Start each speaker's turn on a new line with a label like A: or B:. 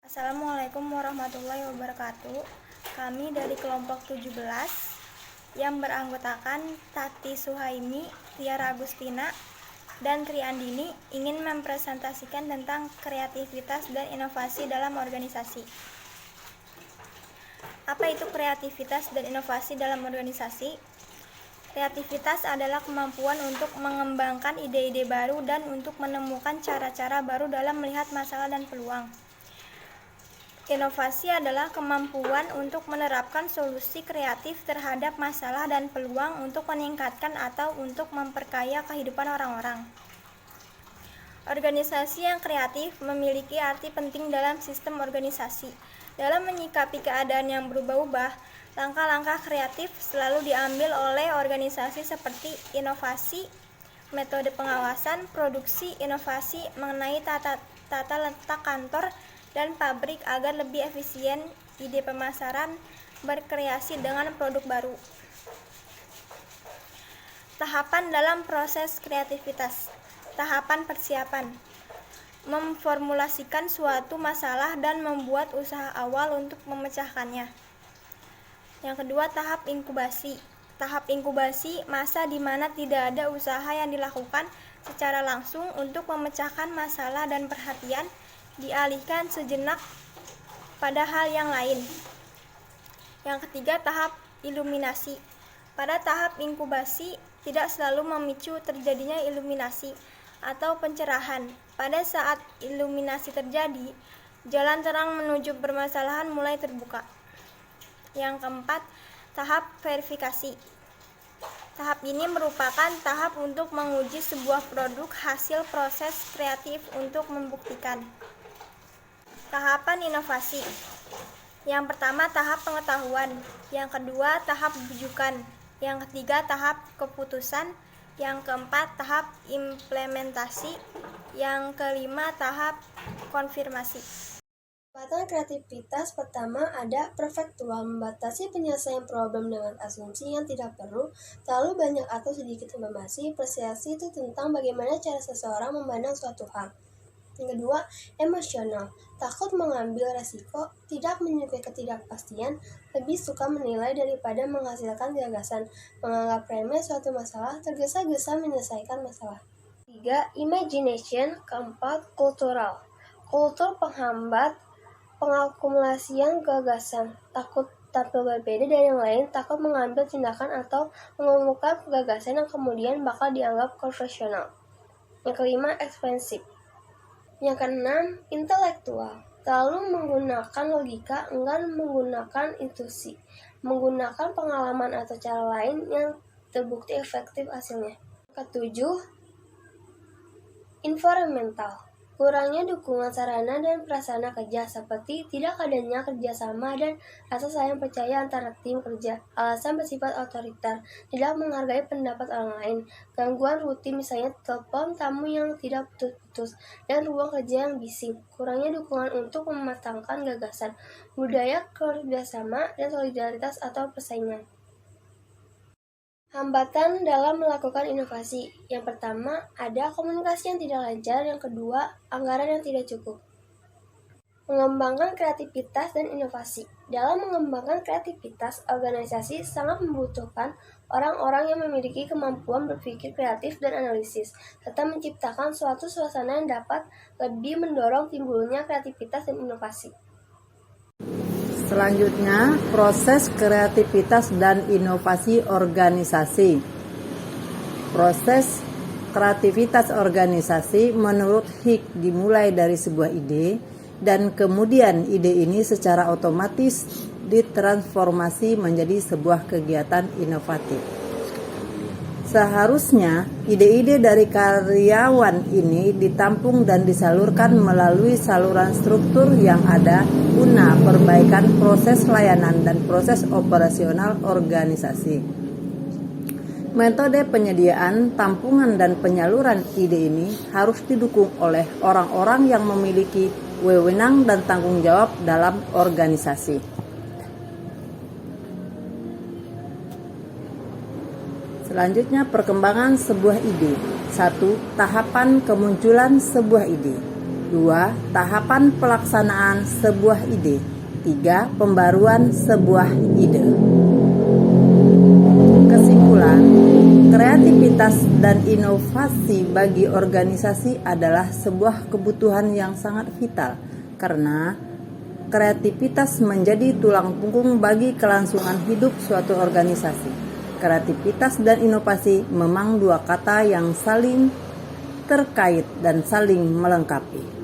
A: Assalamualaikum warahmatullahi wabarakatuh. Kami dari kelompok 17 yang beranggotakan Tati Suhaimi, Tiara Agustina, dan Tri Andini ingin mempresentasikan tentang kreativitas dan inovasi dalam organisasi. Apa itu kreativitas dan inovasi dalam organisasi? Kreativitas adalah kemampuan untuk mengembangkan ide-ide baru dan untuk menemukan cara-cara baru dalam melihat masalah dan peluang. Inovasi adalah kemampuan untuk menerapkan solusi kreatif terhadap masalah dan peluang untuk meningkatkan atau untuk memperkaya kehidupan orang-orang. Organisasi yang kreatif memiliki arti penting dalam sistem organisasi. Dalam menyikapi keadaan yang berubah-ubah, langkah-langkah kreatif selalu diambil oleh organisasi seperti inovasi, metode pengawasan, produksi, inovasi mengenai tata letak kantor dan pabrik agar lebih efisien, ide pemasaran, berkreasi dengan produk baru. Tahapan dalam proses kreativitas. Tahapan persiapan. Memformulasikan suatu masalah dan membuat usaha awal untuk memecahkannya. Yang kedua, tahap inkubasi. Tahap inkubasi, masa di mana tidak ada usaha yang dilakukan secara langsung untuk memecahkan masalah dan perhatian dialihkan sejenak pada hal yang lain. Yang ketiga, tahap iluminasi. Pada tahap inkubasi tidak selalu memicu terjadinya iluminasi atau pencerahan. Pada saat iluminasi terjadi, jalan terang menuju permasalahan mulai terbuka. Yang keempat, tahap verifikasi. Tahap ini merupakan tahap untuk menguji sebuah produk hasil proses kreatif untuk membuktikan. Tahapan inovasi. Yang pertama, tahap pengetahuan. Yang kedua, tahap bujukan. Yang ketiga, tahap keputusan. Yang keempat, tahap implementasi. Yang kelima, tahap konfirmasi.
B: Hambatan kreativitas pertama ada perfektual, membatasi penyelesaian problem dengan asumsi yang tidak perlu, terlalu banyak atau sedikit informasi. Persuasi itu tentang bagaimana cara seseorang memandang suatu hal. Yang kedua, emosional, takut mengambil resiko, tidak menyukai ketidakpastian, lebih suka menilai daripada menghasilkan gagasan, menganggap remeh suatu masalah, tergesa-gesa menyelesaikan masalah. Tiga, imagination. Keempat, kultural, kultur penghambat pengakumulasian gagasan, takut tampil berbeda dari yang lain, takut mengambil tindakan atau mengumumkan gagasan yang kemudian bakal dianggap konvensional. Yang kelima, expensive. Yang keenam, intelektual, terlalu menggunakan logika, enggan menggunakan intuisi, menggunakan pengalaman atau cara lain yang terbukti efektif hasilnya. Ketujuh, environmental, kurangnya dukungan sarana dan prasarana kerja seperti tidak adanya kerjasama dan rasa saling percaya antara tim kerja, alasan bersifat otoriter, tidak menghargai pendapat orang lain, gangguan rutin misalnya telepon tamu yang tidak putus-putus, dan ruang kerja yang bising, kurangnya dukungan untuk mematangkan gagasan, budaya kerjasama dan solidaritas atau persaingan. Hambatan dalam melakukan inovasi. Yang pertama, ada komunikasi yang tidak lancar. Yang kedua, anggaran yang tidak cukup. Mengembangkan kreativitas dan inovasi. Dalam mengembangkan kreativitas, organisasi sangat membutuhkan orang-orang yang memiliki kemampuan berpikir kreatif dan analisis, serta menciptakan suatu suasana yang dapat lebih mendorong timbulnya kreativitas dan inovasi.
C: Selanjutnya, proses kreativitas dan inovasi organisasi. Proses kreativitas organisasi menurut Hick dimulai dari sebuah ide dan kemudian ide ini secara otomatis ditransformasi menjadi sebuah kegiatan inovatif. Seharusnya ide-ide dari karyawan ini ditampung dan disalurkan melalui saluran struktur yang ada guna perbaikan proses layanan dan proses operasional organisasi. Metode penyediaan, tampungan, dan penyaluran ide ini harus didukung oleh orang-orang yang memiliki wewenang dan tanggung jawab dalam organisasi. Selanjutnya, perkembangan sebuah ide. 1. Tahapan kemunculan sebuah ide. 2. Tahapan pelaksanaan sebuah ide. 3. Pembaruan sebuah ide. Kesimpulan, kreativitas dan inovasi bagi organisasi adalah sebuah kebutuhan yang sangat vital karena kreativitas menjadi tulang punggung bagi kelangsungan hidup suatu organisasi. Kreativitas dan inovasi memang dua kata yang saling terkait dan saling melengkapi.